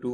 2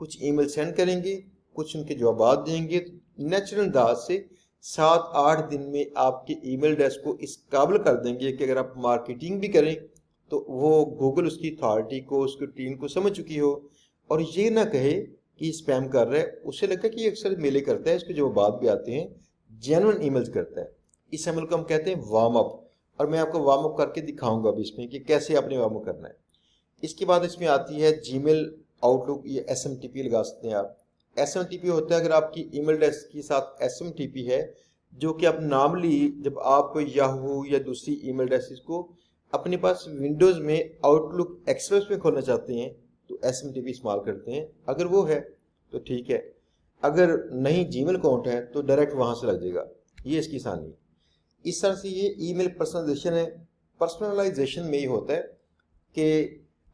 کچھ ای میل سینڈ کریں گے، کچھ ان کے جوابات دیں گے، نیچرل انداز سے 7-8 دن میں آپ کے ای میل ایڈریس کو اس قابل کر دیں گے کہ اگر آپ مارکیٹنگ بھی کریں تو وہ گوگل اس کی اتھارٹی کو، اس کی ٹیم کو سمجھ چکی ہو، اور یہ نہ کہے کہ یہ اسپیم کر رہا ہے، اسے لگا کہ یہ اکثر میلیں کرتا ہے، اس کے جوابات بھی آتے ہیں، جینوئن ای میلز کرتا ہے۔ اس عمل کو ہم کہتے ہیں وارم اپ، اور میں آپ کو وارم اپ کر کے دکھاؤں گا ابھی اس میں کہ کیسے آپ نے وارم اپ کرنا ہے۔ اس کے بعد اس میں آتی ہے جی میل، آؤٹ لک، یہ ایس ایم ٹی پی لگا سکتے ہیں آپ۔ ایس ایم ٹی پی ہوتا ہے اگر آپ کی ای میل ایڈریس کے ساتھ ایس ایم ٹی پی ہے، جو کہ آپ نارملی جب آپ یاہو یا دوسری ای میل ایڈریسز کو اپنے پاس ونڈوز میں آؤٹ لک ایکسپریس میں کھولنا چاہتے ہیں تو ایس ایم ٹی پی استعمال کرتے ہیں، اگر وہ ہے تو ٹھیک ہے، اگر نہیں جی میل اکاؤنٹ ہے تو ڈائریکٹ وہاں سے لگ جائے گا، یہ اس کی آسانی۔ اس طرح سے یہ ای میل پرسنلائزیشن ہے۔ پرسنلائزیشن میں یہ ہوتا ہے کہ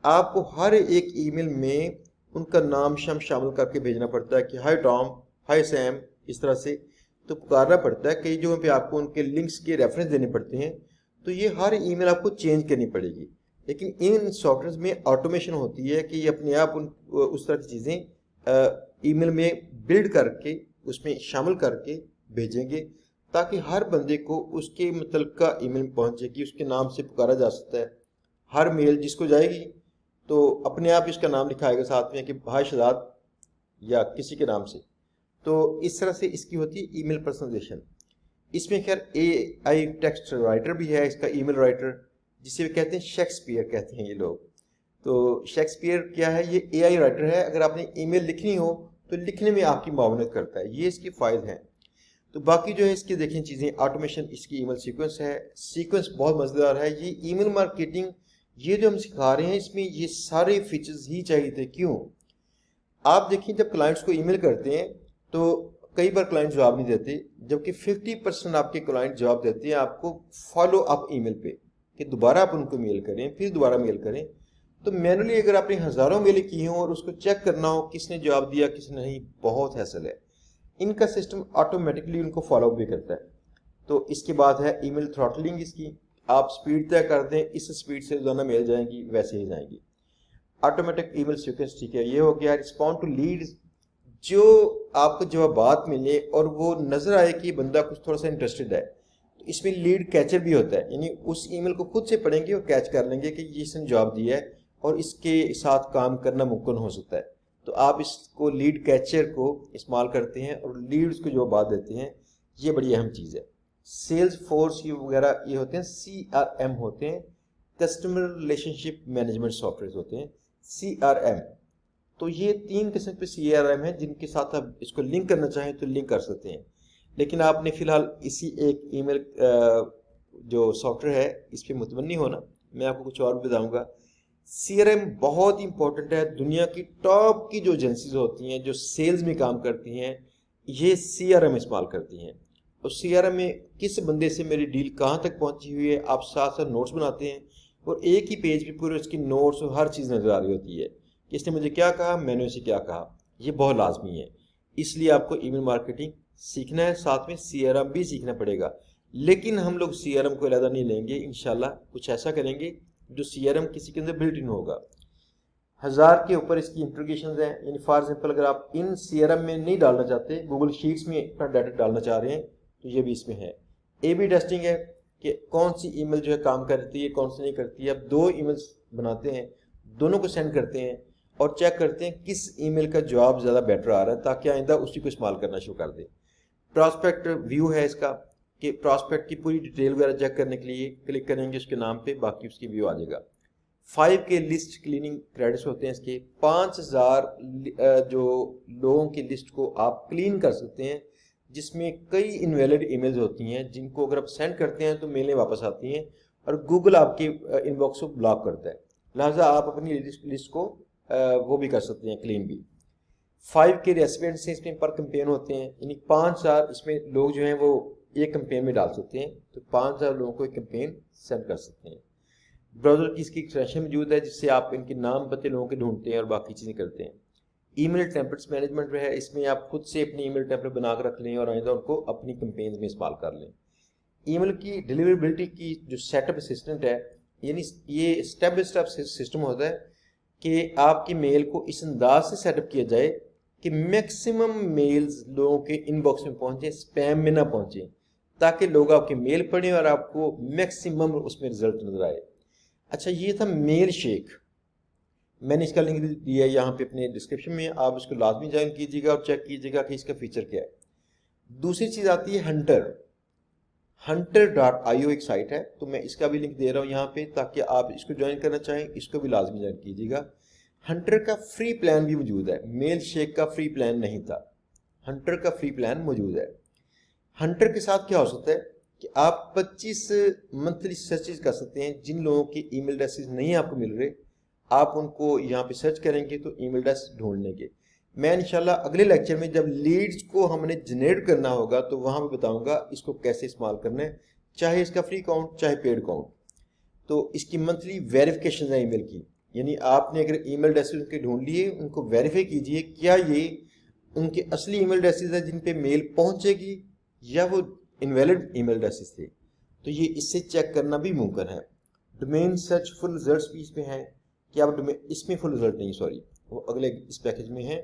آپ کو ہر ایک ای میل میں ان کا نام شامل کر کے بھیجنا پڑتا ہے کہ ہائی ٹام، ہائی سیم، اس طرح سے تو پکارنا پڑتا ہے، کئی جگہوں پہ آپ کو ان کے لنکس کے ریفرنس دینے پڑتے ہیں، تو یہ ہر ای میل آپ کو چینج کرنی پڑے گی۔ لیکن ان سافٹ ویئرز میں آٹومیشن ہوتی ہے کہ یہ اپنے آپ اس طرح کی چیزیں ای میل میں بلڈ کر کے اس میں شامل کر کے بھیجیں گے تاکہ ہر بندے کو اس کے متعلقہ ای میل پہنچے گی، اس کے نام سے پکارا جا سکتا ہے۔ ہر میل جس کو جائے گی تو اپنے آپ اس کا نام لکھائے گا ساتھ میں کہ بھائی شہزاد یا کسی کے نام سے، تو اس طرح سے اس کی ہوتی ہے ای میل پرسنلائزیشن۔ اس میں خیر اے آئی ٹیکسٹ رائٹر بھی ہے، اس کا ای میل رائٹر، جسے کہتے ہیں شیکسپیئر کہتے ہیں یہ لوگ۔ تو شیکسپیئر کیا ہے؟ یہ اے آئی رائٹر ہے، اگر آپ نے ای میل لکھنی ہو تو لکھنے میں آپ کی معاونت کرتا ہے، یہ اس کے فائدے ہیں۔ تو باقی جو ہے اس کی دیکھیں چیزیں، آٹومیشن، اس کی ای میل سیکوینس ہے، سیکوینس بہت مزیدار ہے۔ یہ ای میل مارکیٹنگ، یہ جو ہم سکھا رہے ہیں اس میں یہ سارے فیچرز ہی چاہیے تھے۔ کیوں؟ آپ دیکھیں جب کلائنٹس کو ای میل کرتے ہیں تو کئی بار کلائنٹ جواب نہیں دیتے، جبکہ 50% آپ کے کلائنٹ جواب دیتے ہیں آپ کو فالو اپ ای میل پہ کہ دوبارہ آپ ان کو میل کریں، پھر دوبارہ میل کریں۔ تو مینولی اگر آپ نے ہزاروں میلیں کی ہوں اور اس کو چیک کرنا ہو کس نے جواب دیا کس نے نہیں، بہت حیصل ہے۔ ان کا سسٹم آٹومیٹکلی ان کو فالو اپ بھی کرتا ہے۔ تو اس کے بعد ہے ای میل تھروٹلنگ، اس کی آپ سپیڈ طے کر دیں، اس سپیڈ سے روزانہ میل جائیں گی، ویسے ہی جائیں گی۔ آٹومیٹک ای میل سیکوینس، ٹھیک ہے، یہ ہو گیا۔ رسپونڈ ٹو لیڈز، جو آپ کو جوابات ملے اور وہ نظر آئے کہ بندہ کچھ تھوڑا سا انٹرسٹڈ ہے، تو اس میں لیڈ کیچر بھی ہوتا ہے، یعنی اس ای میل کو خود سے پڑھیں گے اور کیچ کر لیں گے کہ یہ اس نے جواب دیا ہے اور اس کے ساتھ کام کرنا ممکن ہو سکتا ہے، تو آپ اس کو لیڈ کیچر کو استعمال کرتے ہیں اور لیڈز کو جوابات دیتے ہیں، یہ بڑی اہم چیز ہے۔ سیلز فورس یہ وغیرہ یہ ہوتے ہیں سی آر ایم ہوتے ہیں، customer relation ship management soft where ہوتے ہیں، سی آر ایم۔ تو یہ 3 قسم کے سی آر ایم ہیں جن کے ساتھ آپ اس کو لنک کرنا چاہیں تو لنک کر سکتے ہیں، لیکن آپ نے فی الحال اسی ایک ای میل جو سافٹ ویئر ہے اس پہ متمنی ہونا، میں آپ کو کچھ اور بھی بتاؤں گا۔ سی آر ایم بہت امپورٹنٹ ہے، دنیا کی ٹاپ کی جو ایجنسیز ہوتی ہیں جو سیلز میں کام کرتی ہیں یہ سی آر ایم استعمال کرتی ہیں، اور سی آر ایم میں کس بندے سے میری ڈیل کہاں تک پہنچی ہوئی ہے، آپ ساتھ ساتھ نوٹس بناتے ہیں اور ایک ہی پیج پہ پورے اس کی نوٹس اور ہر چیز نظر آ رہی ہوتی ہے کہ اس نے مجھے کیا کہا، میں نے اسے کیا کہا، یہ بہت لازمی ہے۔ اس لیے آپ کو ای میل مارکیٹنگ سیکھنا ہے، ساتھ میں سی آر ایم بھی سیکھنا پڑے گا، لیکن ہم لوگ سی آر ایم کو علیحدہ نہیں لیں گے، انشاءاللہ کچھ ایسا کریں گے جو سی آر ایم کسی کے اندر بلٹ ان ہوگا۔ 1000 کے اوپر اس کی انٹروگیشنز ہیں، یعنی فار ایگزامپل اگر آپ ان سی آر ایم میں نہیں ڈالنا چاہتے، گوگل شیٹس میں اپنا ڈاٹا ڈالنا چاہ رہے ہیں تو یہ بھی اس میں ہے۔ اے بی ٹیسٹنگ ہے کہ کون سی ای میل جو ہے کام کرتی ہے کون سی نہیں کرتی ہے، اب 2 ای میلز بناتے ہیں، دونوں کو سینڈ کرتے ہیں اور چیک کرتے ہیں کس ای میل کا جواب زیادہ بیٹر آ رہا ہے تاکہ آئندہ اسی کو استعمال کرنا شروع کر دیں۔ پراسپیکٹ ویو ہے اس کا کہ پراسپیکٹ کی پوری ڈیٹیل وغیرہ چیک کرنے کے لیے کلک کریں گے اس کے نام پہ، باقی اس کی ویو آ جائے گا۔ 5 کے لسٹ کلیننگ کریڈٹس ہوتے ہیں اس کے، 5000 جو لوگوں کی لسٹ کو آپ کلین کر سکتے ہیں، جس میں کئی انویلڈ ای میلز ہوتی ہیں جن کو اگر آپ سینڈ کرتے ہیں تو میلیں واپس آتی ہیں اور گوگل آپ کے ان باکس کو بلاک کرتا ہے، لہٰذا آپ اپنی لسٹ کو وہ بھی کر سکتے ہیں کلین بھی۔ 5 کے ریسیپینٹس ہیں اس میں پر کمپین ہوتے ہیں، یعنی 5000 اس میں لوگ جو ہیں وہ ایک کمپین میں ڈال سکتے ہیں، تو 5000 لوگوں کو ایک کمپین سینڈ کر سکتے ہیں۔ براؤزر کی اس کی ایکسٹینشن موجود ہے جس سے آپ ان کے نام پتے لوگوں کے ڈھونڈتے ہیں اور باقی چیزیں کرتے ہیں۔ ای میل ٹیمپلیٹس مینجمنٹ ہے، اس میں آپ خود سے اپنی ای میل ٹیمپلیٹ بنا کر رکھ لیں اور آئندہ ان کو اپنی کمپینز میں استعمال کر لیں۔ ای میل کی ڈیلیوریبلٹی کی جو سیٹ اپ اسسٹنٹ ہے، یعنی یہ اسٹیپ بائی اسٹیپ سسٹم ہوتا ہے کہ آپ کی میل کو اس انداز سے سیٹ اپ کیا جائے کہ میکسیمم میلز لوگوں کے ان باکس میں پہنچیں، اسپیم میں نہ پہنچیں، تاکہ لوگ آپ کے میل پڑھیں اور آپ کو میکسیمم اس میں رزلٹ نظر آئے۔ اچھا، یہ تھا میل شیک، میں نے اس کا لنک دیا ہے یہاں پہ اپنے ڈسکرپشن میں، آپ اس کو لازمی جوائن کیجیے گا اور چیک کیجیے گا کہ اس کا فیچر کیا ہے۔ دوسری چیز آتی ہے hunter.io ایک سائٹ ہے، تو میں اس کا بھی لنک دے رہا ہوں یہاں پہ تاکہ آپ اس کو جوائن کرنا چاہیں، اس کو بھی لازمی جوائن کیجیے گا۔ ہنٹر کا فری پلان بھی موجود ہے، میل شیک کا فری پلان نہیں تھا، ہنٹر کا فری پلان موجود ہے۔ ہنٹر کے ساتھ کیا ہو سکتا ہے کہ آپ 25 منتھلی سرچز کر سکتے ہیں، جن لوگوں کی ای میل ایڈریسز نہیں آپ کو مل رہے، آپ ان کو یہاں پہ سرچ کریں گے تو ای میل ایڈریس ڈھونڈنے کے۔ میں انشاءاللہ اگلے لیکچر میں جب لیڈز کو ہم نے جنریٹ کرنا ہوگا تو وہاں پہ بتاؤں گا اس کو کیسے استعمال کرنا ہے، چاہے اس کا فری اکاؤنٹ چاہے پیڈ اکاؤنٹ۔ تو اس کی منتھلی ویریفیکیشن ہے ای میل کی، یعنی آپ نے اگر ای میل ایڈریسز ان کے ڈھونڈ لیے، ان کو ویریفائی کیجئے کیا یہ ان کے اصلی ای میل ایڈریسز ہیں جن پہ میل پہنچے گی یا وہ انویلڈ ای میل ایڈریسز تھے، تو یہ اس سے چیک کرنا بھی ممکن ہے۔ ڈومین سرچ فل ریزلٹس بھی اس میں ہیں کہ آپ اس میں فل ریزلٹ نہیں، سوری وہ اگلے اس پیکج میں ہیں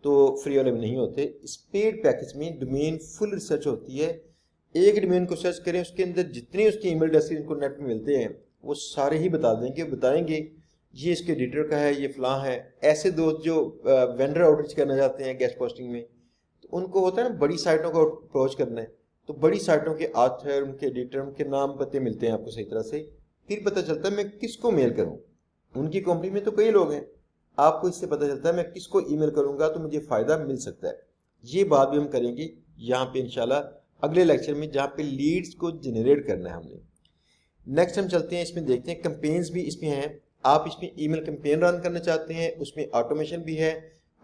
تو فری والے میں نہیں ہوتے۔ اس پیڈ پیکج میں ڈومین فل ریسرچ ہوتی ہے، ایک ڈومین کو سرچ کریں، اس کے اندر جتنے اس کے ای میل ایڈریسز ان کو نیٹ میں ملتے ہیں وہ سارے ہی بتا دیں گے، بتائیں گے یہ اس کے ایڈیٹر کا ہے، یہ فلاں ہے۔ ایسے دوست جو وینڈر آؤٹ ریچ کرنا چاہتے ہیں گیسٹ پوسٹنگ میں، تو ان کو ہوتا ہے نا بڑی سائٹوں کو اپروچ کرنا ہے، تو بڑی سائٹوں کے آتھر، ان کے ایڈیٹر، ان کے نام پتے ملتے ہیں آپ کو صحیح طرح سے، پھر پتہ چلتا ہے میں کس کو میل کروں۔ ان کی کمپنی میں تو کئی لوگ ہیں، آپ کو اس سے پتہ چلتا ہے میں کس کو ای میل کروں گا تو مجھے فائدہ مل سکتا ہے۔ یہ بات بھی ہم کریں گے یہاں پہ انشاءاللہ اگلے لیکچر میں، جہاں پہ لیڈز کو جنریٹ کرنا ہے ہم نے۔ نیکسٹ ہم چلتے ہیں، اس میں دیکھتے ہیں کمپینز بھی اس میں ہیں۔ آپ اس میں ای میل کمپین رن کرنا چاہتے ہیں، اس میں آٹومیشن بھی ہے۔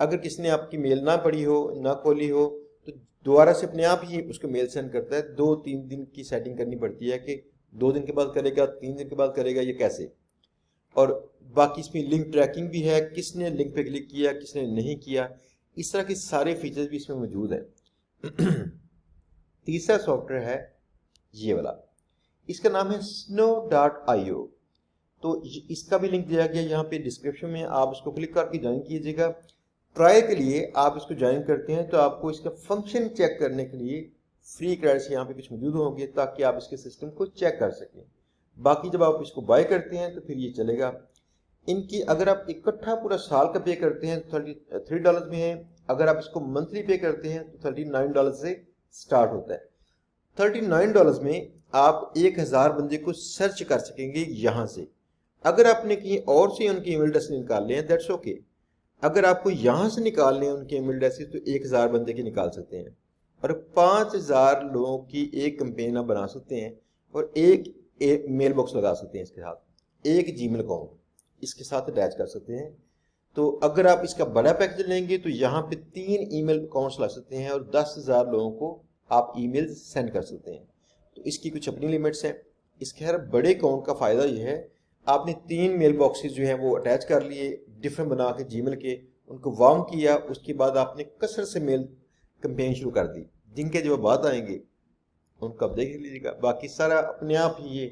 اگر کسی نے آپ کی میل نہ پڑھی ہو، نہ کھولی ہو، تو دوبارہ سے اپنے آپ ہی اس کو میل سینڈ کرتا ہے۔ 2-3 دن کی سیٹنگ کرنی پڑتی ہے کہ 2 دن کے بعد کرے گا، 3 دن کے بعد کرے گا، یہ کیسے۔ اور باقی اس میں لنک ٹریکنگ بھی ہے، کس نے لنک پہ کلک کیا، کس نے نہیں کیا، اس طرح کے سارے فیچرز بھی اس میں موجود ہیں۔ تیسرا سافٹ ویئر ہے یہ والا، اس کا نام ہے snow.io، تو اس کا بھی لنک دیا گیا یہاں پہ ڈسکرپشن میں، آپ اس کو کلک کر کے جوائن کیجیے گا۔ ٹرائی کے لیے آپ اس کو جوائن کرتے ہیں تو آپ کو اس کا فنکشن چیک کرنے کے لیے فری کریڈٹس یہاں پہ کچھ موجود ہوں گے تاکہ آپ اس کے سسٹم کو چیک کر سکیں۔ باقی جب آپ اس کو بائی کرتے ہیں تو پھر یہ چلے گا۔ ان کی اگر آپ اکٹھا پورا سال کا پے کرتے ہیں تو $33 میں ہے، اگر آپ اس کو منتھلی پے کرتے ہیں تو $39 سے سٹارٹ ہوتا ہے۔ $39 میں آپ 1000 بندے کو سرچ کر سکیں گے یہاں سے۔ اگر آپ نے کہیں اور سے ان کی ای میل ایڈریس نکال لے ہیں دیٹس اوکے، اگر آپ کو یہاں سے نکالنے ہیں ان کے ای میل ایڈریس تو 1000 بندے کے نکال سکتے ہیں، اور 5000 لوگوں کی ایک کمپین آپ بنا سکتے ہیں، اور ایک میل باکس لگا سکتے ہیں اس کے ساتھ، ایک جی میل اکاؤنٹ اس کے ساتھ اٹیچ کر سکتے ہیں۔ تو اگر آپ اس کا بڑا پیکج لیں گے تو یہاں پہ 3 ای میل اکاؤنٹس لگ سکتے ہیں اور 10,000 لوگوں کو آپ ای میل سینڈ کر سکتے ہیں۔ تو اس کی کچھ اپنی لیمٹس ہیں۔ اس کے ہر بڑے اکاؤنٹ کا فائدہ یہ ہے، آپ نے 3 میل باکسز جو ہیں وہ اٹیچ کر لیے ڈفرنٹ بنا کے جی میل کے، ان کو وارم کیا، اس کے بعد آپ نے کثرت سے میل کمپین شروع کر دی، جن کے جوابات آئیں گے ان کو آپ دیکھ لیجیے گا۔ باقی سارا اپنے آپ ہی یہ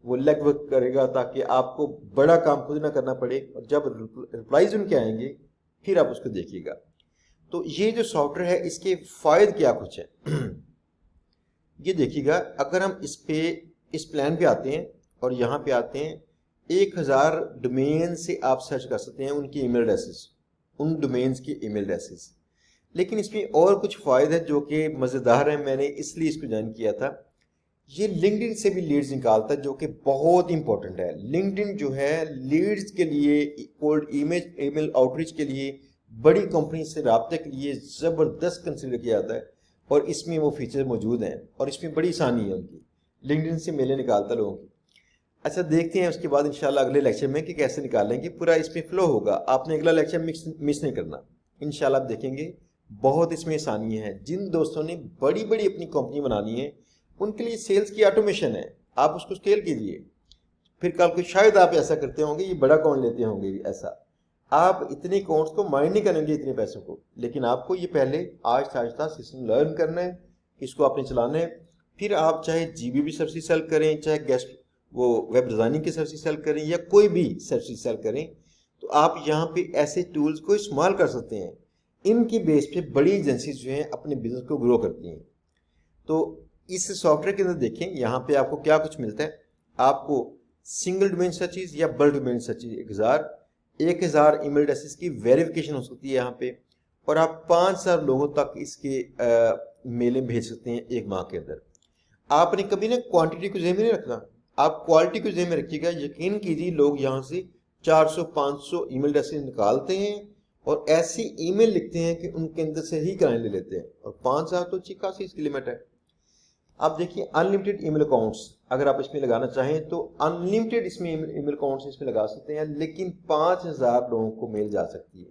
وہ لیگ ورک کرے گا تاکہ آپ کو بڑا کام خود نہ کرنا پڑے، اور جب ریپلائز ان کے آئیں گے پھر آپ اس کو دیکھیے گا۔ تو یہ جو سافٹ ویئر ہے اس کے فائدے کیا کچھ ہیں یہ دیکھیے گا۔ اگر ہم اس پلان پہ آتے ہیں اور یہاں پہ آتے ہیں، 1000 ڈومین سے آپ سرچ کر سکتے ہیں ان کی ای میل ایڈریسز، ان ڈومینز کی ای میل ایڈریسز۔ لیکن اس میں اور کچھ فائدے جو کہ مزیدار ہیں، میں نے اس لیے اس کو جوائن کیا تھا۔ یہ لنکڈ ان سے بھی لیڈز نکالتا ہے جو کہ بہت امپورٹنٹ ہے۔ لنکڈ ان جو ہے لیڈز کے لیے، کولڈ ای میل آؤٹ ریچ کے لیے، بڑی کمپنی سے رابطے کے لیے زبردست کنسیڈر کیا جاتا ہے، اور اس میں وہ فیچر موجود ہیں اور اس میں بڑی آسانی ہے ان کی۔ لنکڈ ان سے میلیں نکالتا لوگوں کی۔ اچھا دیکھتے ہیں اس کے بعد انشاءاللہ اگلے لیکچر میں کہ کیسے نکالیں گے، پورا اس میں فلو ہوگا، آپ نے اگلا لیکچر مس نہیں کرنا انشاءاللہ۔ آپ دیکھیں گے بہت اس میں آسانی ہے۔ جن دوستوں نے بڑی بڑی اپنی کمپنی بنانی ہے ان کے لیے سیلز کی آٹومیشن ہے، آپ اس کو اسکیل کیجئے۔ پھر کل کو شاید آپ ایسا کرتے ہوں گے، یہ بڑا اکاؤنٹ لیتے ہوں گے، ایسا آپ اتنے اکاؤنٹس کو مائنڈ نہیں کریں گے اتنے پیسوں کو، لیکن آپ کو یہ پہلے آہستہ آہستہ سسٹم لرن کرنا ہے، اس کو آپ نے چلانا ہے۔ پھر آپ چاہے جی بی سروسز سیل کریں، چاہے گیسٹ وہ ویب ڈیزائننگ کی سروسز سیل کریں، یا کوئی بھی سروسز سیل کریں، تو آپ یہاں پہ ایسے ٹولز کو استعمال کر سکتے ہیں۔ ان کی بیس پہ بڑی ایجنسیز جو ہیں اپنے بزنس کو گرو کرتی ہیں۔ تو اس سافٹ ویئر کے اندر دیکھیں یہاں پہ آپ کو کیا کچھ ملتا ہے، آپ کو سنگل ڈومین سرچز یا بلک ڈومین سرچز 1000 ای میل ایڈریسز کی ویریفیکیشن ہو سکتی ہے یہاں پہ، اور آپ 5000 لوگوں تک اس کے میلیں بھیج سکتے ہیں ایک ماہ کے اندر۔ آپ نے کبھی نا کوانٹٹی کو ذہن میں نہیں رکھنا، آپ کوالٹی کو ذہن میں رکھیے گا۔ یقین کیجیے لوگ یہاں سے 400-500 ای میل ایڈریسز نکالتے ہیں اور ایسی ای میل لکھتے ہیں کہ ان کے اندر سے ہی کلائنٹ لے لیتے ہیں، اور 5000 تو اچھی خاصی اس کی لمٹ ہے۔ آپ دیکھیے انلمیٹڈ ای میل اکاؤنٹس اگر آپ اس میں لگانا چاہیں تو انلمیٹڈ اس میں ای میل اکاؤنٹس اس میں لگا سکتے ہیں، لیکن 5000 لوگوں کو میل جا سکتی ہے۔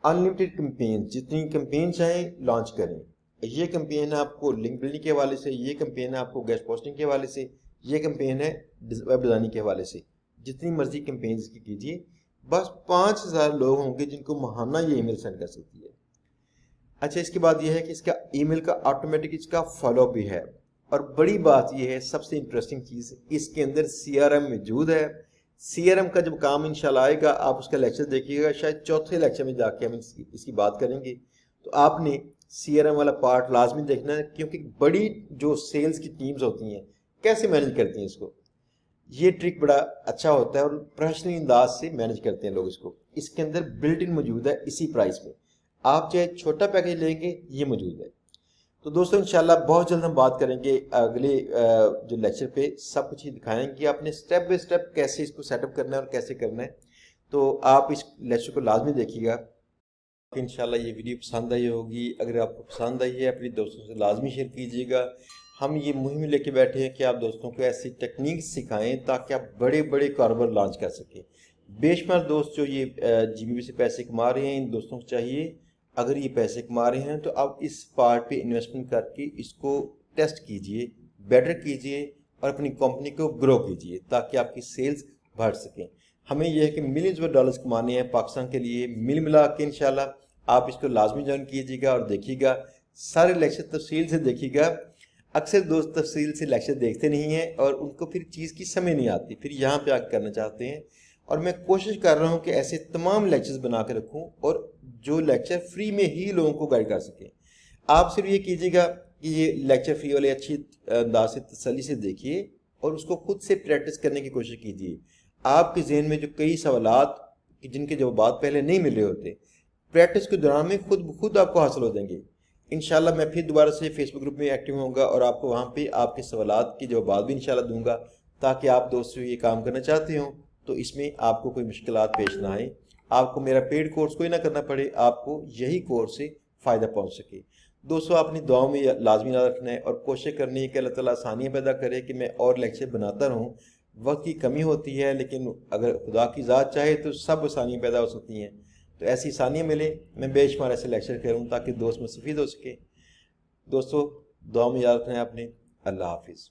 انلمیٹڈ کمپین، جتنی کمپین چاہیں لانچ کریں۔ یہ کمپین ہے آپ کو لنک بلڈنگ کے حوالے سے، یہ کمپین ہے آپ کو گیسٹ پوسٹنگ کے حوالے سے، یہ کمپین ہے ویب ڈیزائننگ کے حوالے سے، جتنی مرضی کمپینز کی کیجیے، بس 5000 لوگ ہوں گے جن کو ماہانہ یہ ای میل سینڈ کر سکتی ہے۔ اچھا، اس کے بعد یہ ہے کہ اس کا ای میل کا آٹومیٹک اس کا فالو اپ بھی ہے، اور بڑی بات یہ ہے سب سے انٹرسٹنگ چیز، اس کے اندر سی آر ایم موجود ہے۔ سی آر ایم کا جب کام انشاءاللہ آئے گا آپ اس کا لیکچر دیکھیے گا، شاید چوتھے لیکچر میں جا کے ہم اس کی بات کریں گے، تو آپ نے سی آر ایم والا پارٹ لازمی دیکھنا ہے، کیونکہ بڑی جو سیلز کی ٹیمز ہوتی ہیں کیسے مینج کرتی ہیں اس کو، یہ ٹرک بڑا اچھا ہوتا ہے اور پروفیشنل انداز سے مینج کرتے ہیں لوگ اس کو۔ اس کے اندر بلٹ ان موجود ہے اسی پرائس میں، آپ چاہے چھوٹا پیکیج لیں گے یہ موجود ہے۔ تو دوستو انشاءاللہ بہت جلد ہم بات کریں گے اگلے جو لیکچر پہ، سب کچھ ہی دکھائیں گے آپ نے اسٹیپ بائی اسٹیپ کیسے اس کو سیٹ اپ کرنا ہے اور کیسے کرنا ہے۔ تو آپ اس لیکچر کو لازمی دیکھیے گا، انشاءاللہ یہ ویڈیو پسند آئی ہوگی۔ اگر آپ کو پسند آئی ہے اپنے دوستوں سے لازمی شیئر کیجیے گا۔ ہم یہ مہم لے کے بیٹھے ہیں کہ آپ دوستوں کو ایسی ٹیکنیک سکھائیں تاکہ آپ بڑے بڑے کاروبار لانچ کر سکیں۔ بے شمار دوست جو یہ جی بی بی سے پیسے کما رہے ہیں، ان دوستوں کو چاہیے اگر یہ پیسے کما رہے ہیں تو آپ اس پارٹ پہ انویسٹمنٹ کر کے اس کو ٹیسٹ کیجئے، بیٹر کیجئے اور اپنی کمپنی کو گرو کیجئے تاکہ آپ کی سیلز بڑھ سکیں۔ ہمیں یہ ہے کہ ملینز آف ڈالرز کمانے ہیں پاکستان کے لیے، مل ملا کے انشاءاللہ آپ اس کو لازمی جوائن کیجیے گا اور دیکھیے گا سارے لیکچر تفصیل سے دیکھیے گا۔ اکثر دوست تفصیل سے لیکچر دیکھتے نہیں ہیں اور ان کو پھر چیز کی سمجھ نہیں آتی، پھر یہاں پہ آ کے کرنا چاہتے ہیں، اور میں کوشش کر رہا ہوں کہ ایسے تمام لیکچرز بنا کے رکھوں اور جو لیکچر فری میں ہی لوگوں کو گائیڈ کر سکیں۔ آپ صرف یہ کیجیے گا کہ یہ لیکچر فری والے اچھی انداز سے تسلی سے دیکھیے اور اس کو خود سے پریکٹس کرنے کی کوشش کیجیے۔ آپ کے ذہن میں جو کئی سوالات جن کے جوابات پہلے نہیں مل رہے ہوتے، پریکٹس کے دوران میں خود بخود آپ کو حاصل ہو جائیں گے۔ انشاءاللہ میں پھر دوبارہ سے فیس بک گروپ میں ایکٹیو ہوں گا اور آپ کو وہاں پہ آپ کے سوالات کے جوابات بھی انشاءاللہ دوں گا، تاکہ آپ دوستوں یہ کام کرنا چاہتے ہوں تو اس میں آپ کو کوئی مشکلات پیش نہ آئیں، آپ کو میرا پیڈ کورس کوئی نہ کرنا پڑے، آپ کو یہی کورس سے فائدہ پہنچ سکے۔ دوستو اپنی دعاؤں میں لازمی یاد رکھنا ہے اور کوشش کرنی ہے کہ اللہ تعالیٰ آسانیاں پیدا کرے کہ میں اور لیکچر بناتا رہوں۔ وقت کی کمی ہوتی ہے لیکن اگر خدا کی ذات چاہے تو سب آسانیاں پیدا ہو سکتی ہیں، تو ایسی آسانیاں ملے، میں بے شمار ایسے لیکچر کروں تاکہ دوست مستفید ہو سکے۔ دوستو دعاؤں میں یاد رکھنا ہے آپ نے۔ اللہ حافظ۔